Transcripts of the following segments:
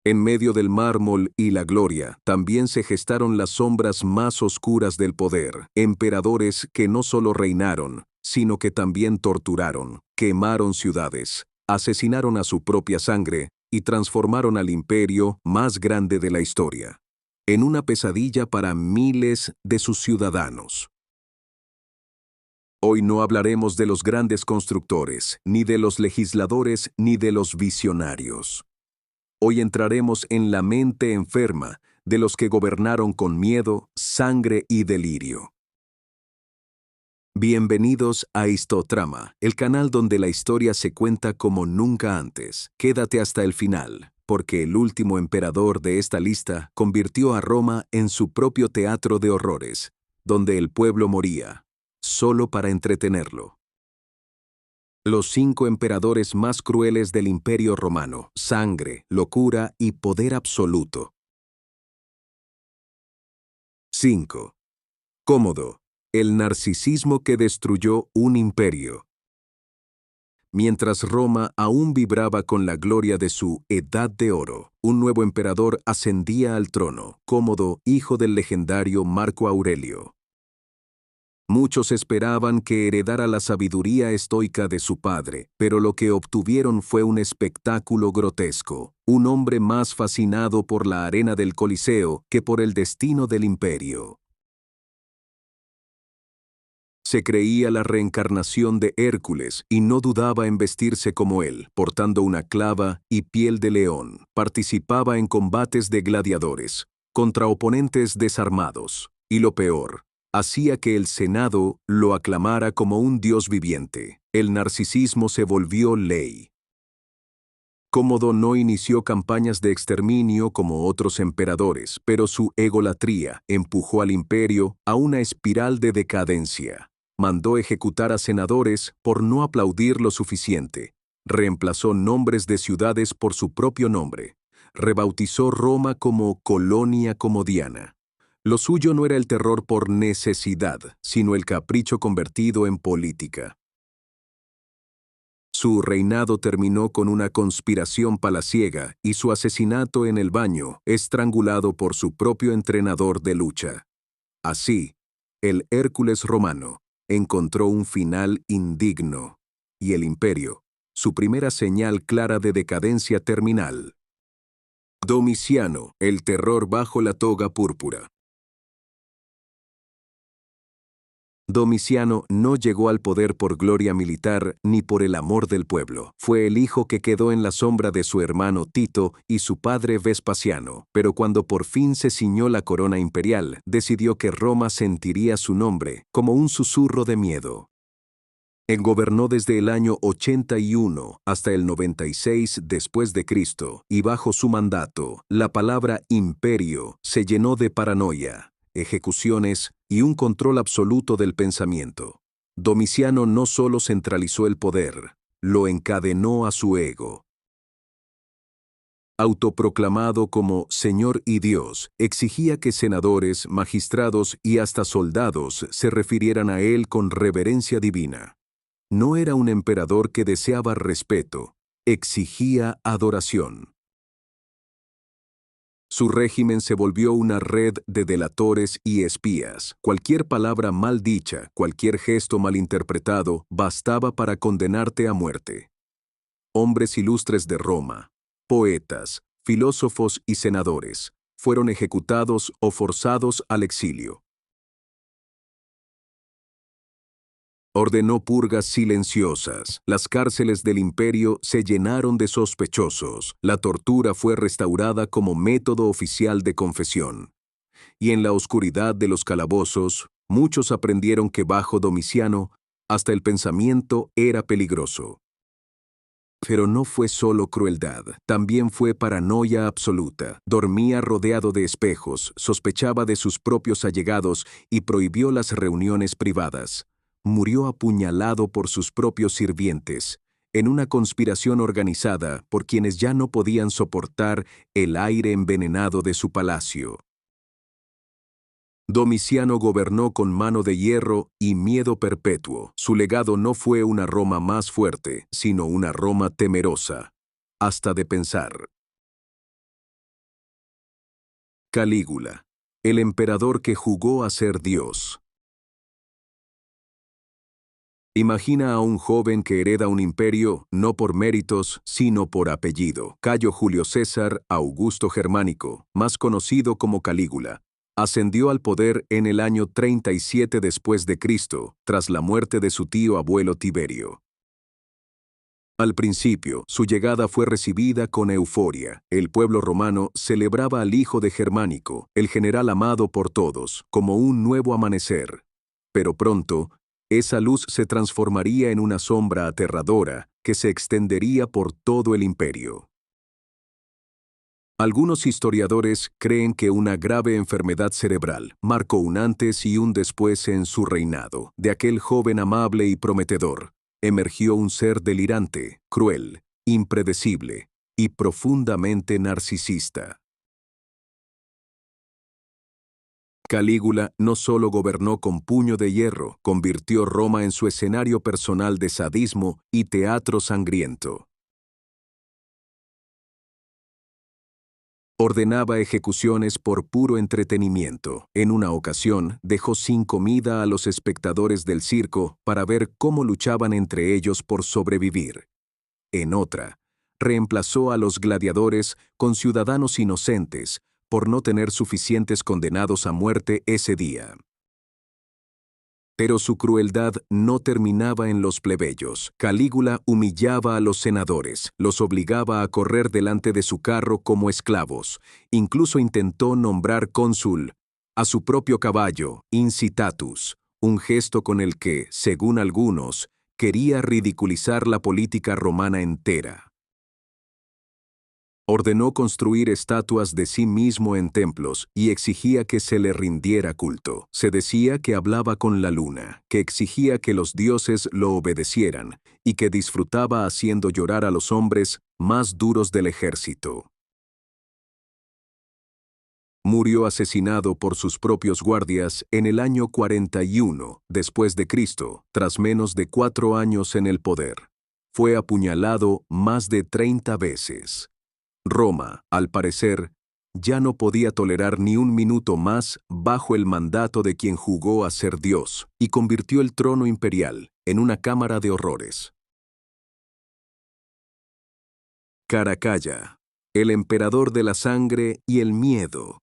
En medio del mármol y la gloria, también se gestaron las sombras más oscuras del poder, emperadores que no solo reinaron, sino que también torturaron, quemaron ciudades, asesinaron a su propia sangre y transformaron al imperio más grande de la historia en una pesadilla para miles de sus ciudadanos. Hoy no hablaremos de los grandes constructores, ni de los legisladores, ni de los visionarios. Hoy entraremos en la mente enferma de los que gobernaron con miedo, sangre y delirio. Bienvenidos a Histotrama, el canal donde la historia se cuenta como nunca antes. Quédate hasta el final, porque el último emperador de esta lista convirtió a Roma en su propio teatro de horrores, donde el pueblo moría, solo para entretenerlo. Los 5 emperadores más crueles del Imperio Romano: sangre, locura y poder absoluto. 5. Cómodo, el narcisismo que destruyó un imperio. Mientras Roma aún vibraba con la gloria de su Edad de Oro, un nuevo emperador ascendía al trono, Cómodo, hijo del legendario Marco Aurelio. Muchos esperaban que heredara la sabiduría estoica de su padre, pero lo que obtuvieron fue un espectáculo grotesco, un hombre más fascinado por la arena del Coliseo que por el destino del imperio. Se creía la reencarnación de Hércules y no dudaba en vestirse como él, portando una clava y piel de león. Participaba en combates de gladiadores, contra oponentes desarmados. Y lo peor, hacía que el Senado lo aclamara como un dios viviente. El narcisismo se volvió ley. Cómodo no inició campañas de exterminio como otros emperadores, pero su egolatría empujó al imperio a una espiral de decadencia. Mandó ejecutar a senadores por no aplaudir lo suficiente. Reemplazó nombres de ciudades por su propio nombre. Rebautizó Roma como Colonia Comodiana. Lo suyo no era el terror por necesidad, sino el capricho convertido en política. Su reinado terminó con una conspiración palaciega y su asesinato en el baño, estrangulado por su propio entrenador de lucha. Así, el Hércules romano encontró un final indigno, y el imperio, su primera señal clara de decadencia terminal. Domiciano, el terror bajo la toga púrpura. Domiciano no llegó al poder por gloria militar ni por el amor del pueblo. Fue el hijo que quedó en la sombra de su hermano Tito y su padre Vespasiano, pero cuando por fin se ciñó la corona imperial, decidió que Roma sentiría su nombre como un susurro de miedo. Gobernó desde el año 81 hasta el 96 después de Cristo, y bajo su mandato, la palabra imperio se llenó de paranoia, ejecuciones y un control absoluto del pensamiento. Domiciano no solo centralizó el poder, lo encadenó a su ego. Autoproclamado como Señor y Dios, exigía que senadores, magistrados y hasta soldados se refirieran a él con reverencia divina. No era un emperador que deseaba respeto, exigía adoración. Su régimen se volvió una red de delatores y espías. Cualquier palabra mal dicha, cualquier gesto malinterpretado, bastaba para condenarte a muerte. Hombres ilustres de Roma, poetas, filósofos y senadores, fueron ejecutados o forzados al exilio. Ordenó purgas silenciosas. Las cárceles del imperio se llenaron de sospechosos. La tortura fue restaurada como método oficial de confesión. Y en la oscuridad de los calabozos, muchos aprendieron que bajo Domiciano, hasta el pensamiento era peligroso. Pero no fue solo crueldad, también fue paranoia absoluta. Dormía rodeado de espejos, sospechaba de sus propios allegados y prohibió las reuniones privadas. Murió apuñalado por sus propios sirvientes, en una conspiración organizada por quienes ya no podían soportar el aire envenenado de su palacio. Domiciano gobernó con mano de hierro y miedo perpetuo. Su legado no fue una Roma más fuerte, sino una Roma temerosa, hasta de pensar. Calígula, el emperador que jugó a ser Dios. Imagina a un joven que hereda un imperio no por méritos, sino por apellido. Cayo Julio César Augusto Germánico, más conocido como Calígula, ascendió al poder en el año 37 después de Cristo, tras la muerte de su tío abuelo Tiberio. Al principio, su llegada fue recibida con euforia. El pueblo romano celebraba al hijo de Germánico, el general amado por todos, como un nuevo amanecer. Pero pronto, esa luz se transformaría en una sombra aterradora que se extendería por todo el imperio. Algunos historiadores creen que una grave enfermedad cerebral marcó un antes y un después en su reinado. De aquel joven amable y prometedor, emergió un ser delirante, cruel, impredecible y profundamente narcisista. Calígula no solo gobernó con puño de hierro, convirtió Roma en su escenario personal de sadismo y teatro sangriento. Ordenaba ejecuciones por puro entretenimiento. En una ocasión, dejó sin comida a los espectadores del circo para ver cómo luchaban entre ellos por sobrevivir. En otra, reemplazó a los gladiadores con ciudadanos inocentes por no tener suficientes condenados a muerte ese día. Pero su crueldad no terminaba en los plebeyos. Calígula humillaba a los senadores, los obligaba a correr delante de su carro como esclavos. Incluso intentó nombrar cónsul a su propio caballo, incitatus, un gesto con el que, según algunos, quería ridiculizar la política romana entera. Ordenó construir estatuas de sí mismo en templos y exigía que se le rindiera culto. Se decía que hablaba con la luna, que exigía que los dioses lo obedecieran y que disfrutaba haciendo llorar a los hombres más duros del ejército. Murió asesinado por sus propios guardias en el año 41 después de Cristo, tras menos de 4 años en el poder. Fue apuñalado más de 30 veces. Roma, al parecer, ya no podía tolerar ni un minuto más bajo el mandato de quien jugó a ser Dios y convirtió el trono imperial en una cámara de horrores. Caracalla, el emperador de la sangre y el miedo.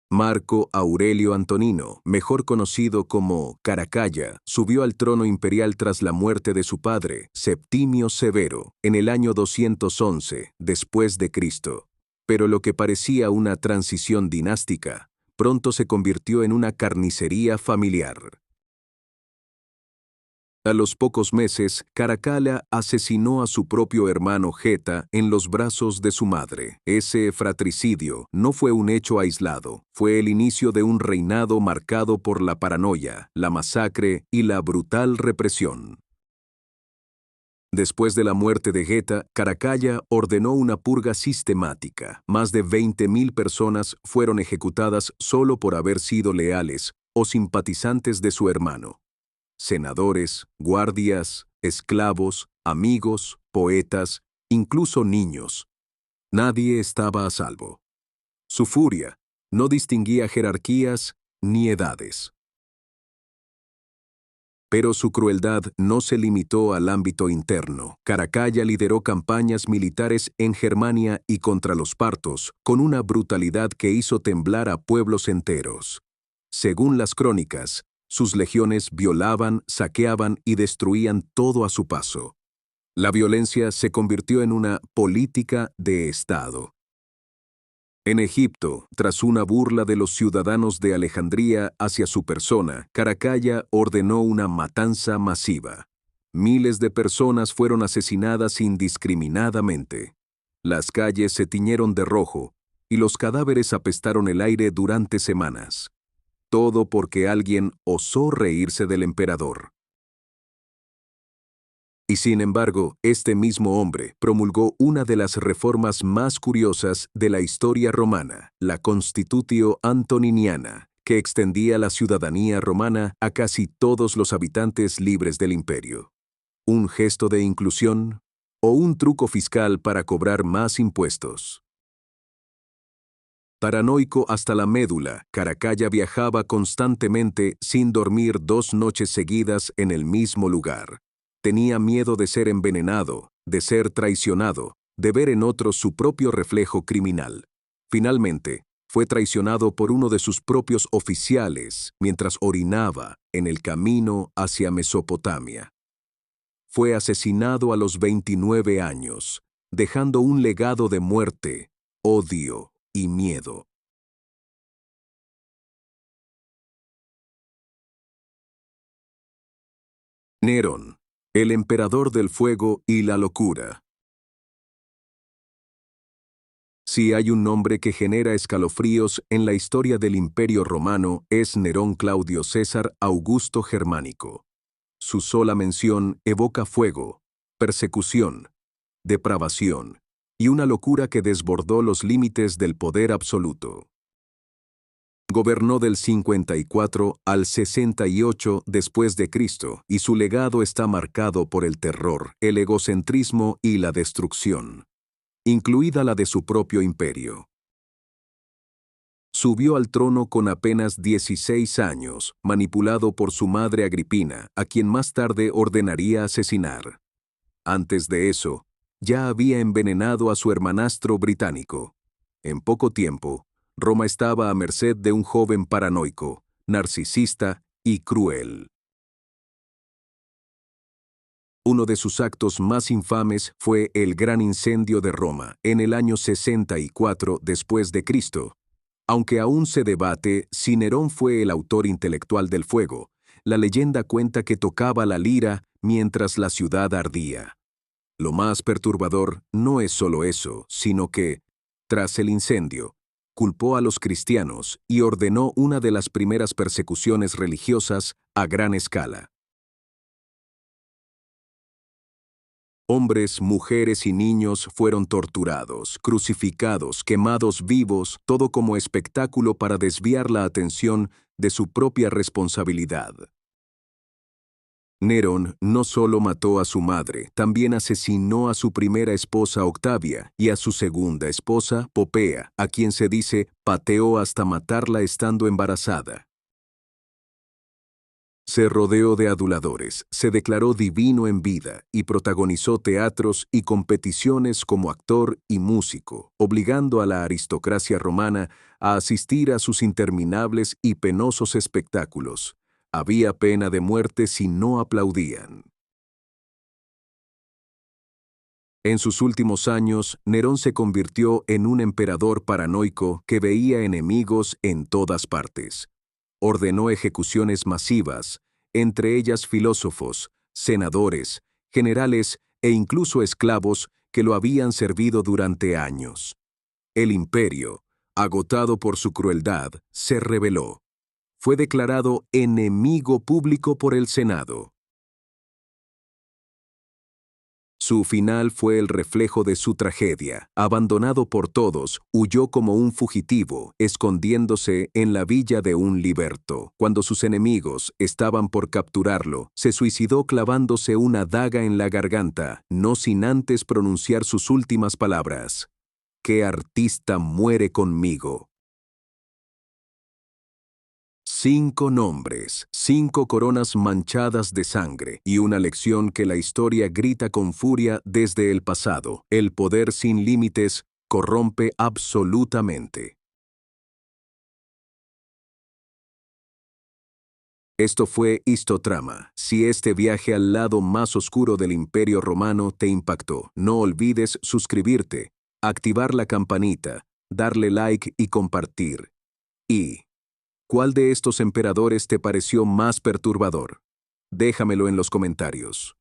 Marco Aurelio Antonino, mejor conocido como Caracalla, subió al trono imperial tras la muerte de su padre, Septimio Severo, en el año 211 después de Cristo. Pero lo que parecía una transición dinástica, pronto se convirtió en una carnicería familiar. A los pocos meses, Caracalla asesinó a su propio hermano Geta en los brazos de su madre. Ese fratricidio no fue un hecho aislado, fue el inicio de un reinado marcado por la paranoia, la masacre y la brutal represión. Después de la muerte de Geta, Caracalla ordenó una purga sistemática. Más de 20.000 personas fueron ejecutadas solo por haber sido leales o simpatizantes de su hermano. Senadores, guardias, esclavos, amigos, poetas, incluso niños. Nadie estaba a salvo. Su furia no distinguía jerarquías ni edades. Pero su crueldad no se limitó al ámbito interno. Caracalla lideró campañas militares en Germania y contra los partos, con una brutalidad que hizo temblar a pueblos enteros. Según las crónicas, sus legiones violaban, saqueaban y destruían todo a su paso. La violencia se convirtió en una política de Estado. En Egipto, tras una burla de los ciudadanos de Alejandría hacia su persona, Caracalla ordenó una matanza masiva. Miles de personas fueron asesinadas indiscriminadamente. Las calles se tiñeron de rojo y los cadáveres apestaron el aire durante semanas. Todo porque alguien osó reírse del emperador. Y sin embargo, este mismo hombre promulgó una de las reformas más curiosas de la historia romana, la Constitutio Antoniniana, que extendía la ciudadanía romana a casi todos los habitantes libres del imperio. ¿Un gesto de inclusión o un truco fiscal para cobrar más impuestos? Paranoico hasta la médula, Caracalla viajaba constantemente sin dormir 2 noches seguidas en el mismo lugar. Tenía miedo de ser envenenado, de ser traicionado, de ver en otros su propio reflejo criminal. Finalmente, fue traicionado por uno de sus propios oficiales mientras orinaba en el camino hacia Mesopotamia. Fue asesinado a los 29 años, dejando un legado de muerte, odio y miedo. Nerón, el emperador del fuego y la locura. Si hay un nombre que genera escalofríos en la historia del Imperio Romano, es Nerón Claudio César Augusto Germánico. Su sola mención evoca fuego, persecución, depravación y una locura que desbordó los límites del poder absoluto. Gobernó del 54 al 68 después de Cristo y su legado está marcado por el terror, el egocentrismo y la destrucción, incluida la de su propio imperio. Subió al trono con apenas 16 años, manipulado por su madre Agripina, a quien más tarde ordenaría asesinar. Antes de eso, ya había envenenado a su hermanastro británico. En poco tiempo, Roma estaba a merced de un joven paranoico, narcisista y cruel. Uno de sus actos más infames fue el Gran Incendio de Roma, en el año 64 después de Cristo. Aunque aún se debate si Nerón fue el autor intelectual del fuego, la leyenda cuenta que tocaba la lira mientras la ciudad ardía. Lo más perturbador no es solo eso, sino que, tras el incendio, culpó a los cristianos y ordenó una de las primeras persecuciones religiosas a gran escala. Hombres, mujeres y niños fueron torturados, crucificados, quemados vivos, todo como espectáculo para desviar la atención de su propia responsabilidad. Nerón no solo mató a su madre, también asesinó a su primera esposa Octavia y a su segunda esposa Popea, a quien se dice pateó hasta matarla estando embarazada. Se rodeó de aduladores, se declaró divino en vida y protagonizó teatros y competiciones como actor y músico, obligando a la aristocracia romana a asistir a sus interminables y penosos espectáculos. Había pena de muerte si no aplaudían. En sus últimos años, Nerón se convirtió en un emperador paranoico que veía enemigos en todas partes. Ordenó ejecuciones masivas, entre ellas filósofos, senadores, generales e incluso esclavos que lo habían servido durante años. El imperio, agotado por su crueldad, se rebeló. Fue declarado enemigo público por el Senado. Su final fue el reflejo de su tragedia. Abandonado por todos, huyó como un fugitivo, escondiéndose en la villa de un liberto. Cuando sus enemigos estaban por capturarlo, se suicidó clavándose una daga en la garganta, no sin antes pronunciar sus últimas palabras: «¿Qué artista muere conmigo?». 5 nombres, 5 coronas manchadas de sangre y una lección que la historia grita con furia desde el pasado. El poder sin límites corrompe absolutamente. Esto fue Histotrama. Si este viaje al lado más oscuro del Imperio Romano te impactó, no olvides suscribirte, activar la campanita, darle like y compartir. Y ¿cuál de estos emperadores te pareció más perturbador? Déjamelo en los comentarios.